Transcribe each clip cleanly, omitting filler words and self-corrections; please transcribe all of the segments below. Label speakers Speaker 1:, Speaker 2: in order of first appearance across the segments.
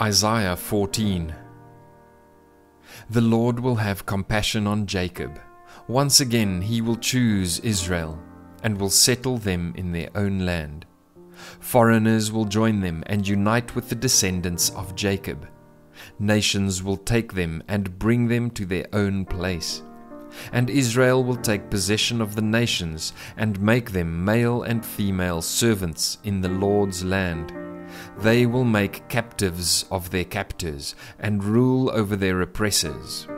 Speaker 1: Isaiah 14. The Lord will have compassion on Jacob. Once again he will choose Israel, and will settle them in their own land. Foreigners will join them and unite with the descendants of Jacob. Nations will take them and bring them to their own place. And Israel will take possession of the nations and make them male and female servants in the Lord's land. They will make captives of their captors and rule over their oppressors.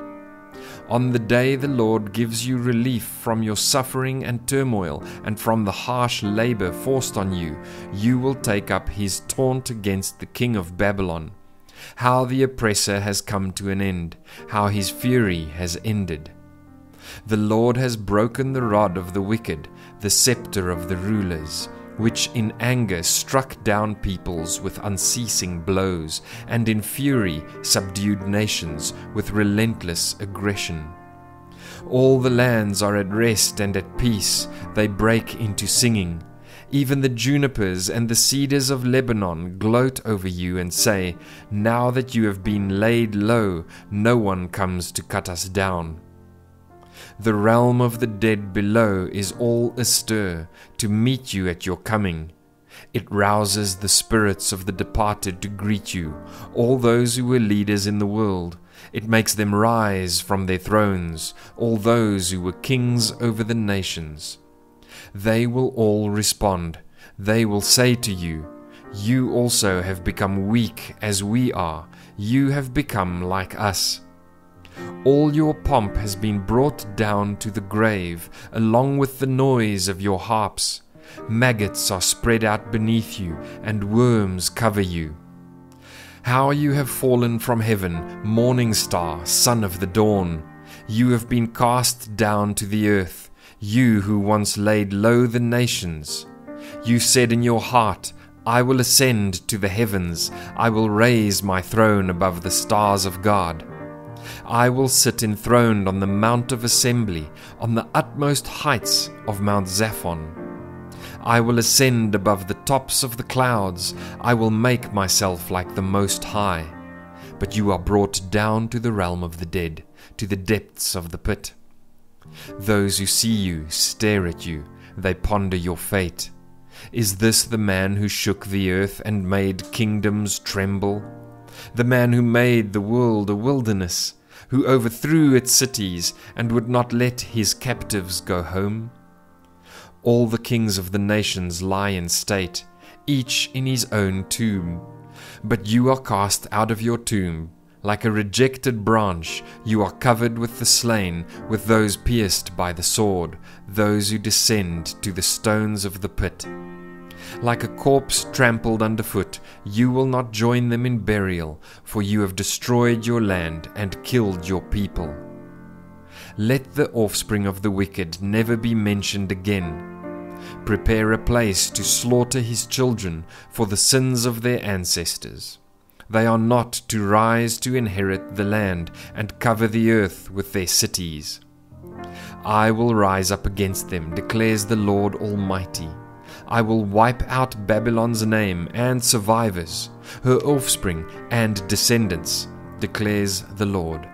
Speaker 1: On the day the Lord gives you relief from your suffering and turmoil and from the harsh labor forced on you, you will take up his taunt against the king of Babylon. How the oppressor has come to an end, how his fury has ended. The Lord has broken the rod of the wicked, the scepter of the rulers, which in anger struck down peoples with unceasing blows, and in fury subdued nations with relentless aggression. All the lands are at rest and at peace, they break into singing. Even the junipers and the cedars of Lebanon gloat over you and say, "Now that you have been laid low, no one comes to cut us down." The realm of the dead below is all astir to meet you at your coming. It rouses the spirits of the departed to greet you, all those who were leaders in the world. It makes them rise from their thrones, all those who were kings over the nations. They will all respond. They will say to you, "You also have become weak as we are. You have become like us." All your pomp has been brought down to the grave, along with the noise of your harps. Maggots are spread out beneath you, and worms cover you. How you have fallen from heaven, morning star, son of the dawn! You have been cast down to the earth, you who once laid low the nations. You said in your heart, "I will ascend to the heavens, I will raise my throne above the stars of God. I will sit enthroned on the Mount of Assembly, on the utmost heights of Mount Zaphon. I will ascend above the tops of the clouds, I will make myself like the Most High. But you are brought down to the realm of the dead, to the depths of the pit. Those who see you stare at you, they ponder your fate. Is this the man who shook the earth and made kingdoms tremble? The man who made the world a wilderness, who overthrew its cities and would not let his captives go home? All the kings of the nations lie in state, each in his own tomb. But you are cast out of your tomb. Like a rejected branch, you are covered with the slain, with those pierced by the sword, those who descend to the stones of the pit. Like a corpse trampled underfoot, you will not join them in burial, for you have destroyed your land and killed your people. Let the offspring of the wicked never be mentioned again. Prepare a place to slaughter his children for the sins of their ancestors. They are not to rise to inherit the land and cover the earth with their cities. I will rise up against them, declares the Lord Almighty. I will wipe out Babylon's name and survivors, her offspring and descendants, declares the Lord.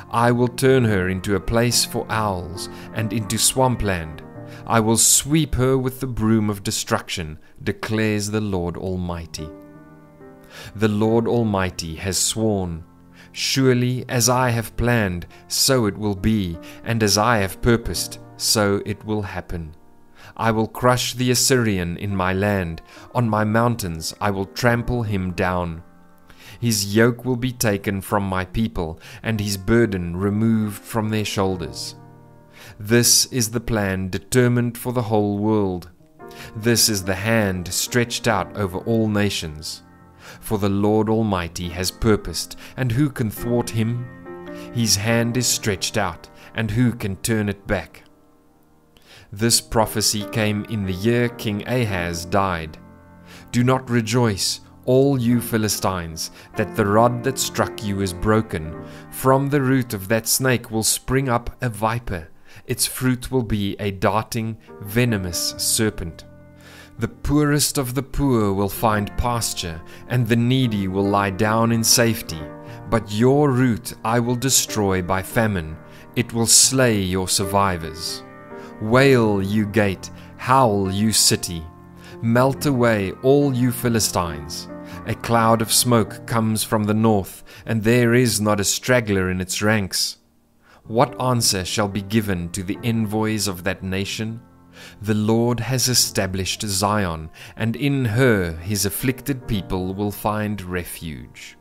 Speaker 1: I will turn her into a place for owls and into swampland. I will sweep her with the broom of destruction, declares the Lord Almighty. The Lord Almighty has sworn, "Surely as I have planned, so it will be, and as I have purposed, so it will happen. I will crush the Assyrian in my land. On my mountains I will trample him down. His yoke will be taken from my people, and his burden removed from their shoulders. This is the plan determined for the whole world. This is the hand stretched out over all nations. For the Lord Almighty has purposed, and who can thwart him? His hand is stretched out, and who can turn it back?" This prophecy came in the year King Ahaz died. Do not rejoice, all you Philistines, that the rod that struck you is broken. From the root of that snake will spring up a viper. Its fruit will be a darting, venomous serpent. The poorest of the poor will find pasture, and the needy will lie down in safety. But your root I will destroy by famine. It will slay your survivors. Wail, you gate, howl, you city. Melt away, all you Philistines. A cloud of smoke comes from the north, and there is not a straggler in its ranks. What answer shall be given to the envoys of that nation? The Lord has established Zion, and in her his afflicted people will find refuge.